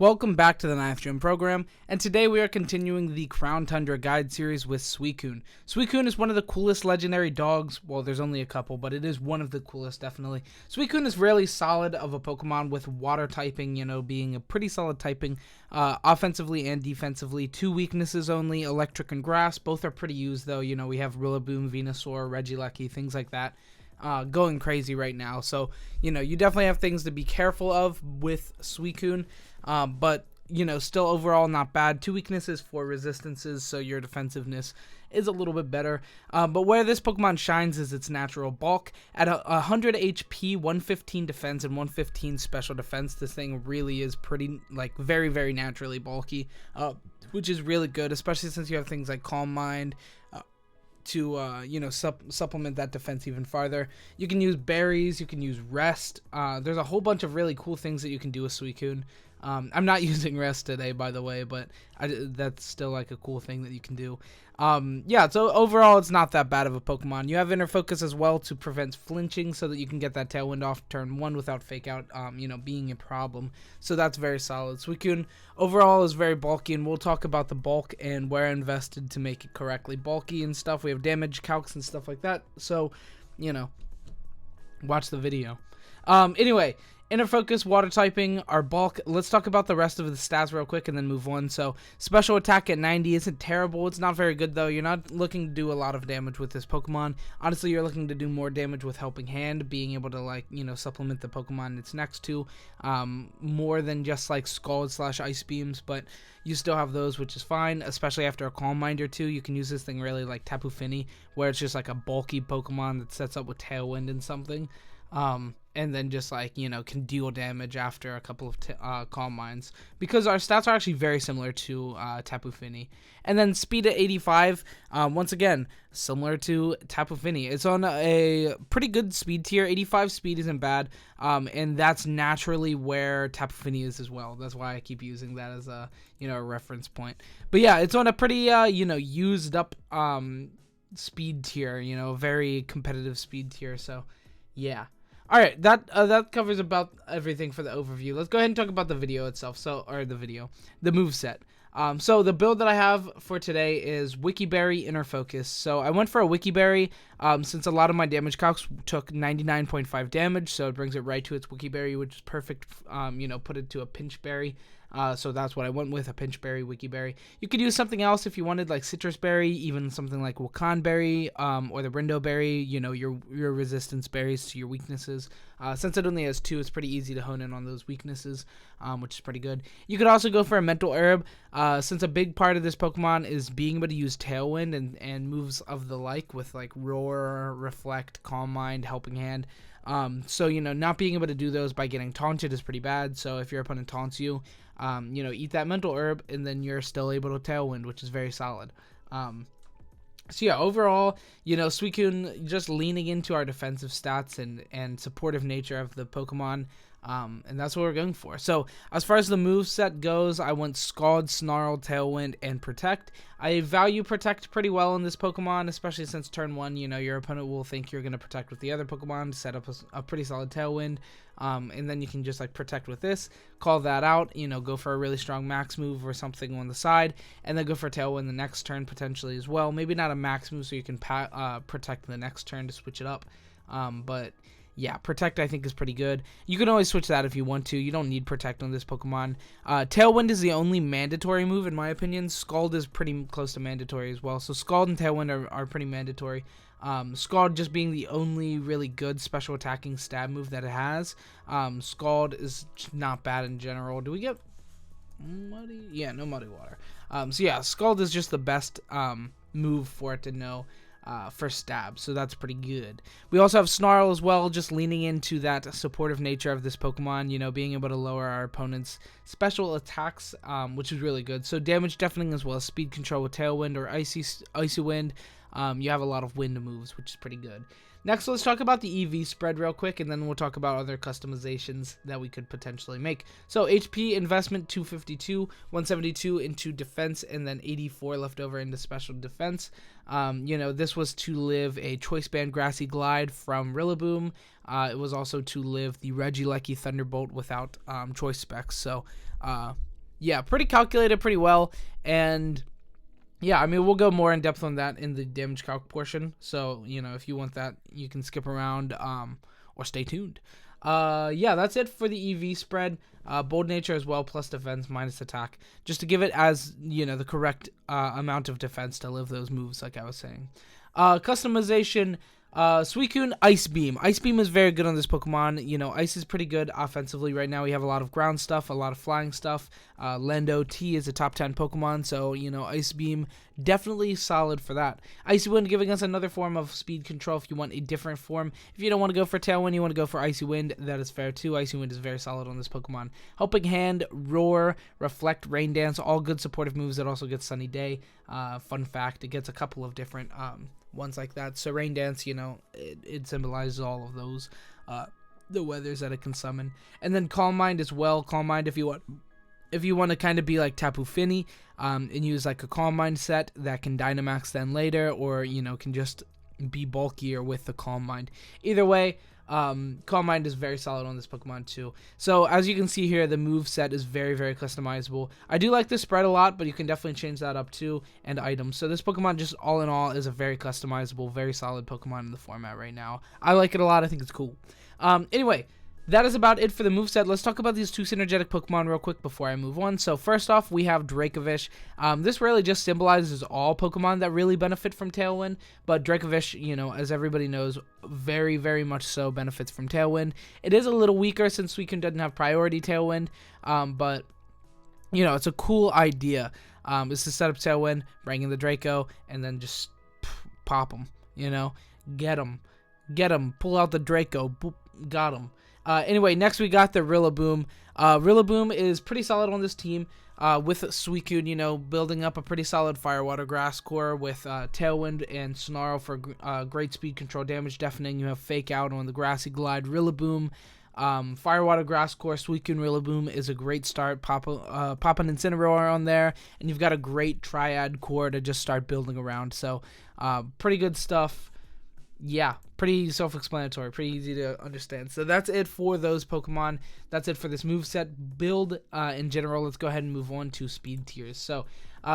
Welcome back to the 9th Gym program, and today we are continuing the Crown Tundra guide series with Suicune. Suicune is one of the coolest legendary dogs. Well, there's only a couple, but it is one of the coolest, definitely. Suicune is really solid of a Pokemon with water typing, being a pretty solid typing, offensively and defensively. 2 weaknesses only, electric and grass. Both are pretty used, though. We have Rillaboom, Venusaur, Regieleki, things like that. Going crazy right now. So, you definitely have things to be careful of with Suicune. But, still overall not bad. 2 weaknesses, 4 resistances, so your defensiveness is a little bit better. But where this Pokemon shines is its natural bulk. At 100 HP, 115 defense, and 115 special defense, this thing really is pretty, very, very naturally bulky, which is really good, especially since you have things like Calm Mind, to supplement that defense even farther. You can use berries, you can use rest. There's a whole bunch of really cool things that you can do with Suicune. I'm not using rest today, by the way, but that's still a cool thing that you can do. So overall it's not that bad of a Pokemon. You have Inner Focus as well to prevent flinching, so that you can get that Tailwind off turn 1 without Fake Out being a problem. So that's very solid. Suicune overall is very bulky, and we'll talk about the bulk and where I invested to make it correctly bulky and stuff. We have damage calcs and stuff like that, so watch the video. Anyway, Inner Focus, water typing, our bulk. Let's talk about the rest of the stats real quick and then move on. So, special attack at 90 isn't terrible. It's not very good, though. You're not looking to do a lot of damage with this Pokemon. Honestly, you're looking to do more damage with Helping Hand, being able to, supplement the Pokemon it's next to, more than just, Scald/Ice Beams, but you still have those, which is fine, especially after a Calm Mind or 2. You can use this thing really like Tapu Fini, where it's just, a bulky Pokemon that sets up with Tailwind and something. And then just can deal damage after a couple of Calm Minds, because our stats are actually very similar to Tapu Fini. And then speed at 85, once again, similar to Tapu Fini. It's on a pretty good speed tier. 85 speed isn't bad, and that's naturally where Tapu Fini is as well. That's why I keep using that as a a reference point. But yeah, it's on a pretty used up speed tier. Very competitive speed tier. So yeah. Alright, that covers about everything for the overview. Let's go ahead and talk about the video itself. The moveset. So the build that I have for today is Wiki Berry, Inner Focus. So I went for a Wiki Berry, since a lot of my damage calcs took 99.5 damage, so it brings it right to its Wiki Berry, which is perfect. Put it to a Pinch Berry. So that's what I went with, a Pinch Berry, Wiki Berry. You could use something else if you wanted, like Citrus Berry, even something like Wakan Berry, or the Rindo Berry, your resistance berries to your weaknesses. Since it only has 2, it's pretty easy to hone in on those weaknesses, which is pretty good. You could also go for a Mental Herb, since a big part of this Pokemon is being able to use Tailwind and moves of the like with Roar, Reflect, Calm Mind, Helping Hand. So, not being able to do those by getting taunted is pretty bad. So if your opponent taunts you, eat that Mental Herb, and then you're still able to Tailwind, which is very solid. So yeah, overall, Suicune just leaning into our defensive stats and supportive nature of the Pokemon, and that's what we're going for. So as far as the moveset goes, I went Scald, Snarl, Tailwind, and Protect. I value Protect pretty well in this Pokemon, especially since turn 1, your opponent will think you're going to Protect with the other Pokemon, set up a pretty solid Tailwind, and then you can just Protect with this, call that out, go for a really strong max move or something on the side, and then go for Tailwind the next turn potentially as well. Maybe not a max move, so you can Protect the next turn to switch it up, but yeah, Protect I think is pretty good. You can always switch that if you want to. You don't need Protect on this Pokemon. Tailwind is the only mandatory move in my opinion. Scald is pretty close to mandatory as well. So Scald and Tailwind are pretty mandatory. Scald just being the only really good special attacking stab move that it has. Scald is not bad in general. Do we get Muddy? Yeah, no Muddy Water. So yeah, Scald is just the best move for it to know. For stab, so that's pretty good. We also have Snarl as well, just leaning into that supportive nature of this Pokemon, being able to lower our opponent's special attacks, which is really good. So damage deafening as well as speed control with Tailwind or Icy Wind. You have a lot of wind moves, which is pretty good. Next, let's talk about the EV spread real quick, and then we'll talk about other customizations that we could potentially make. So HP investment 252, 172 into defense, and then 84 left over into special defense. This was to live a Choice Band Grassy Glide from Rillaboom. It was also to live the Regieleki Thunderbolt without choice specs. So yeah, pretty calculated, pretty well, and yeah, I mean, we'll go more in depth on that in the damage calc portion. So, you know, if you want that, you can skip around or stay tuned. Yeah, that's it for the EV spread. Bold nature as well, plus defense, minus attack. Just to give it as, you know, the correct amount of defense to live those moves, like I was saying. Customization. Suicune Ice Beam. Ice Beam is very good on this Pokemon. You know, Ice is pretty good offensively right now. We have a lot of ground stuff, a lot of flying stuff. Lendo T is a top 10 Pokemon, so, you know, Ice Beam definitely solid for that. Icy Wind giving us another form of speed control if you want a different form. If you don't want to go for Tailwind, you want to go for Icy Wind, that is fair too. Icy Wind is very solid on this Pokemon. Helping Hand, Roar, Reflect, Rain Dance, all good supportive moves. It also gets Sunny Day. Fun fact, it gets a couple of different ones like that. So Rain Dance, you know, it symbolizes all of those, the weathers that it can summon. And then Calm Mind as well. Calm Mind if you want to kind of be like Tapu Fini, and use like a Calm Mind set that can Dynamax then later, or, you know, can just be bulkier with the Calm Mind. Either way, Calm Mind is very solid on this Pokemon too. So as you can see here, the move set is very, very customizable. I do like this spread a lot, but you can definitely change that up too, and items. So this Pokemon, just all in all, is a very customizable, very solid Pokemon in the format right now. I like it a lot. I think it's cool. Anyway, that is about it for the moveset. Let's talk about these two synergetic Pokemon real quick before I move on. So first off, we have Dracovish. This really just symbolizes all Pokemon that really benefit from Tailwind, but Dracovish, you know, as everybody knows, very, very much so benefits from Tailwind. It is a little weaker since Suicune doesn't have priority Tailwind, but, you know, it's a cool idea. It's to set up Tailwind, bring in the Draco, and then just pop them, you know, get them, pull out the Draco, boop, got him. Anyway, next we got the Rillaboom. Rillaboom is pretty solid on this team, with Suicune, you know, building up a pretty solid Fire, Water, Grass core with Tailwind and Snarl for great speed control, damage deafening. You have Fake Out on the Grassy Glide. Rillaboom, Fire, Water, Grass core, Suicune Rillaboom is a great start. Pop an Incineroar on there, and you've got a great Triad core to just start building around. So, pretty good stuff. Yeah, pretty self-explanatory, pretty easy to understand. So that's it for those Pokemon. That's it for this moveset build in general. Let's go ahead and move on to speed tiers. So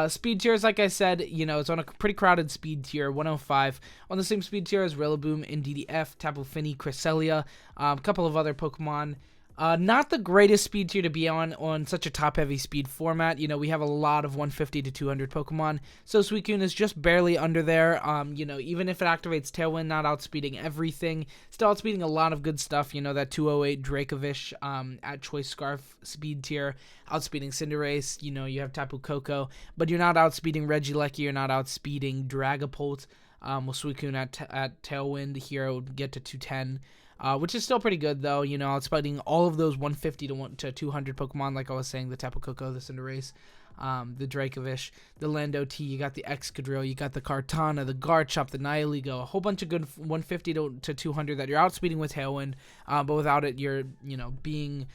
speed tiers, like I said, you know, it's on a pretty crowded speed tier, 105. On the same speed tier as Rillaboom, Indeedee, Tapu Fini, Cresselia, a couple of other Pokemon. Not the greatest speed tier to be on such a top-heavy speed format. You know, we have a lot of 150 to 200 Pokemon, so Suicune is just barely under there. You know, even if it activates Tailwind, not outspeeding everything, still outspeeding a lot of good stuff. You know, that 208 Dracovish at Choice Scarf speed tier, outspeeding Cinderace. You know, you have Tapu Koko, but you're not outspeeding Regieleki, you're not outspeeding Dragapult. With Suicune at Tailwind here, it would get to 210. Which is still pretty good, though. You know, outspeeding all of those 150 to 200 Pokemon, like I was saying, the Tapu Koko, the Cinderace, the Dracovish, the Lando T, you got the Excadrill, you got the Kartana, the Garchomp, the Nihilego, a whole bunch of good 150 to 200 that you're outspeeding with Tailwind, but without it, you're, you know, being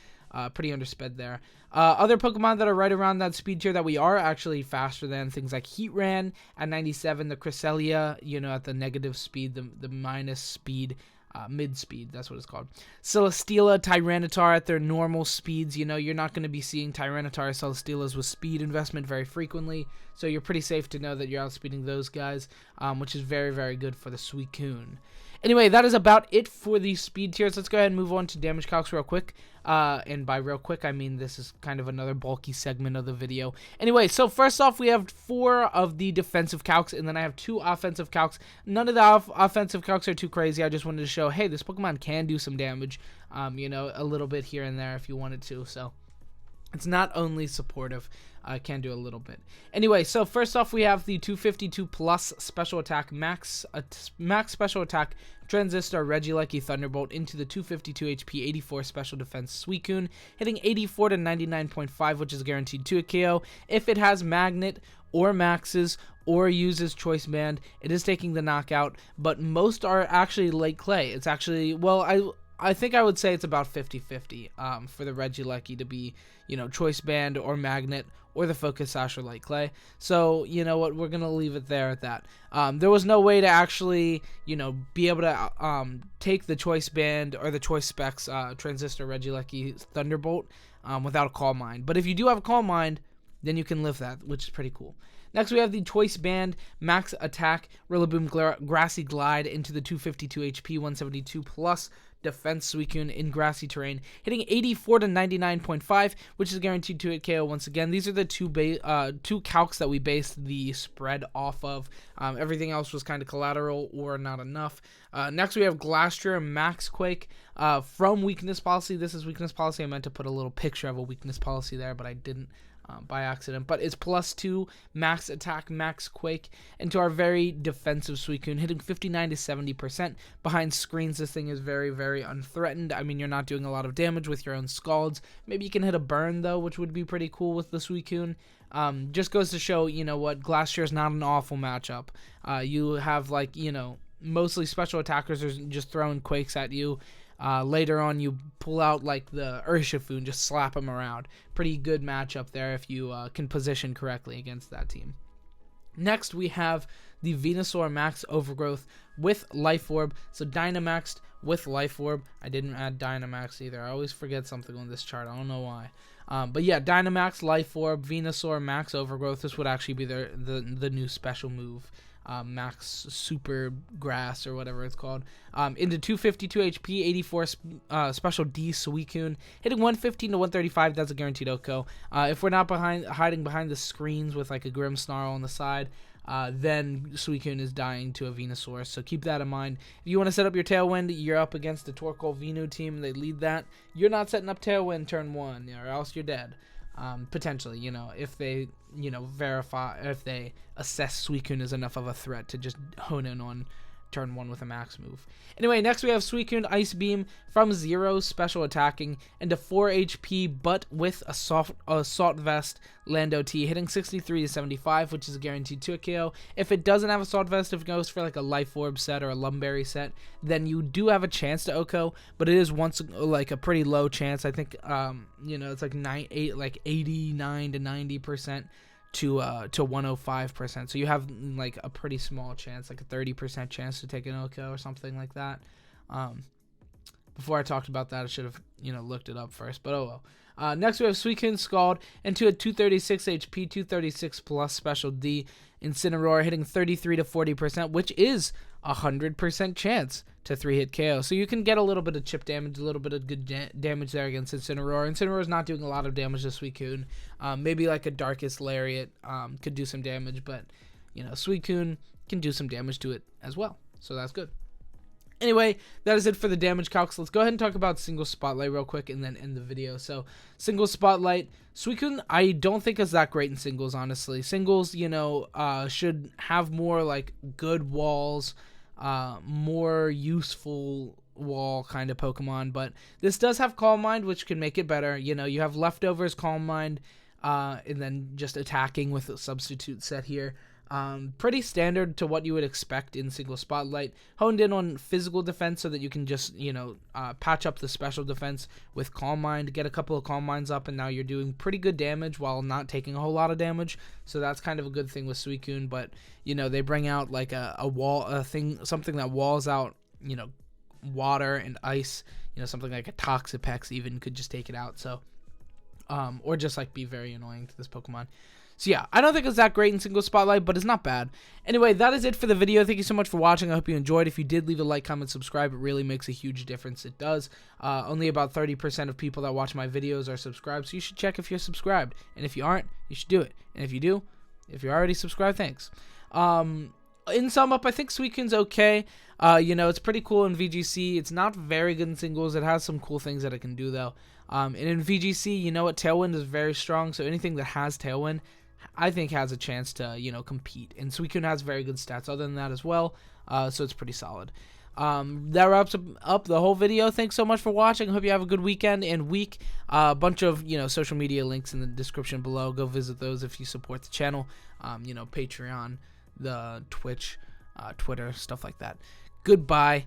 pretty undersped there. Other Pokemon that are right around that speed tier that we are actually faster than, things like Heatran at 97, the Cresselia, you know, at the negative speed, the minus speed, mid-speed, that's what it's called. Celesteela, Tyranitar at their normal speeds. You know, you're not going to be seeing Tyranitar or Celesteelas with speed investment very frequently, so you're pretty safe to know that you're outspeeding those guys, which is very, very good for the Suicune. Anyway, that is about it for the speed tiers. Let's go ahead and move on to damage calcs real quick. And by real quick, I mean this is kind of another bulky segment of the video. Anyway, so first off, we have 4 of the defensive calcs, and then I have 2 offensive calcs. None of the offensive calcs are too crazy. I just wanted to show, hey, this Pokemon can do some damage, you know, a little bit here and there if you wanted to. So it's not only supportive, can do a little bit. Anyway, so first off, we have the 252 plus special attack, max special attack, Transistor, Regieleki, Thunderbolt into the 252 HP, 84 special defense Suicune, hitting 84 to 99.5, which is guaranteed to a KO. If it has Magnet or Maxes or uses Choice Band, it is taking the knockout, but most are actually late clay. It's actually, well, I think I would say it's about 50-50 for the Regieleki to be, you know, Choice Band or Magnet or the Focus Sash or Light Clay. So, you know what, we're going to leave it there at that. There was no way to actually, you know, be able to take the Choice Band or the Choice Specs Transistor, Regieleki, Thunderbolt without a Calm Mind. But if you do have a Calm Mind, then you can live that, which is pretty cool. Next, we have the Choice Band, Max Attack, Rillaboom Grassy Glide into the 252 HP, 172 plus defense Suicune in grassy terrain, hitting 84 to 99.5, which is guaranteed to hit KO once again. These are the two calcs that we based the spread off of. Everything else was kind of collateral or not enough. Next, we have Glastrier Max Quake from Weakness Policy. This is Weakness Policy. I meant to put a little picture of a Weakness Policy there, but I didn't. By accident, but it's +2 Max Attack, Max Quake into our very defensive Suicune, hitting 59 to 70%. Behind screens, this thing is very, very unthreatened. I mean, you're not doing a lot of damage with your own Scalds. Maybe you can hit a burn, though, which would be pretty cool with the Suicune. Just goes to show, you know what, Glastrier is not an awful matchup. You have, like, you know, mostly special attackers are just throwing Quakes at you. Later on, you pull out like the Urshifu and just slap him around. Pretty good matchup there if you can position correctly against that team. Next, we have the Venusaur Max Overgrowth with Life Orb. So Dynamaxed with Life Orb. I didn't add Dynamax either. I always forget something on this chart. I don't know why. But yeah, Dynamax, Life Orb, Venusaur Max Overgrowth. This would actually be the new special move. Max Super Grass or whatever it's called, into 252 HP, 84 special D Suicune, hitting 115 to 135. That's a guaranteed OHKO. If we're not hiding behind the screens with like a Grim Snarl on the side, then Suicune is dying to a Venusaur, so keep that in mind. If you want to set up your Tailwind, you're up against the Torkoal Venu team, they lead that. You're not setting up Tailwind turn 1, or else you're dead. Potentially, you know, if they, you know, if they assess Suicune as enough of a threat to just hone in on turn 1 with a max move. Anyway, next we have Suicune Ice Beam from 0 special attacking into 4 HP, but with a Assault Vest Lando T, hitting 63 to 75, which is a guaranteed 2 KO. If it doesn't have Assault Vest, if it goes for like a Life Orb set or a Lumberry set, then you do have a chance to OHKO, but it is once like a pretty low chance. I think you know, it's like 89 to 90%. To 105%, so you have like a pretty small chance, like a 30% chance to take an OHKO or something like that. Before I talked about that, I should have, you know, looked it up first, but oh well. Next we have Suicune Scald into a 236 HP, 236 plus special D Incineroar, hitting 33 to 40%, which is 100% chance to 3-hit KO. So you can get a little bit of chip damage, a little bit of good damage there against Incineroar. Incineroar is not doing a lot of damage to Suicune. Maybe like a Darkest Lariat could do some damage, but you know, Suicune can do some damage to it as well. So that's good. Anyway, that is it for the damage calcs. Let's go ahead and talk about Single Spotlight real quick and then end the video. So, Single Spotlight, Suicune, I don't think is that great in singles, honestly. Singles, you know, should have more, like, good walls, more useful wall kind of Pokemon, but this does have Calm Mind, which can make it better. You know, you have Leftovers, Calm Mind, and then just attacking with a substitute set here. Pretty standard to what you would expect in Single Spotlight. Honed in on physical defense so that you can just, you know, patch up the special defense with Calm Mind, get a couple of Calm Minds up, and now you're doing pretty good damage while not taking a whole lot of damage. So that's kind of a good thing with Suicune, but, you know, they bring out like something that walls out, you know, water and ice, you know, something like a Toxapex even could just take it out. So, or just like be very annoying to this Pokemon. So yeah, I don't think it's that great in Single Spotlight, but it's not bad. Anyway, that is it for the video. Thank you so much for watching. I hope you enjoyed. If you did, leave a like, comment, subscribe. It really makes a huge difference. It does. Only about 30% of people that watch my videos are subscribed, so you should check if you're subscribed. And if you aren't, you should do it. And if you do, if you're already subscribed, thanks. In sum up, I think Suicune's okay. You know, it's pretty cool in VGC. It's not very good in singles. It has some cool things that it can do, though. And in VGC, you know what? Tailwind is very strong, so anything that has Tailwind, I think has a chance to, you know, compete. And Suicune has very good stats other than that as well, so it's pretty solid. That wraps up the whole video. Thanks so much for watching. I hope you have a good weekend and week. A bunch of, you know, social media links in the description below. Go visit those if you support the channel. You know, Patreon, the Twitch, Twitter, stuff like that. Goodbye.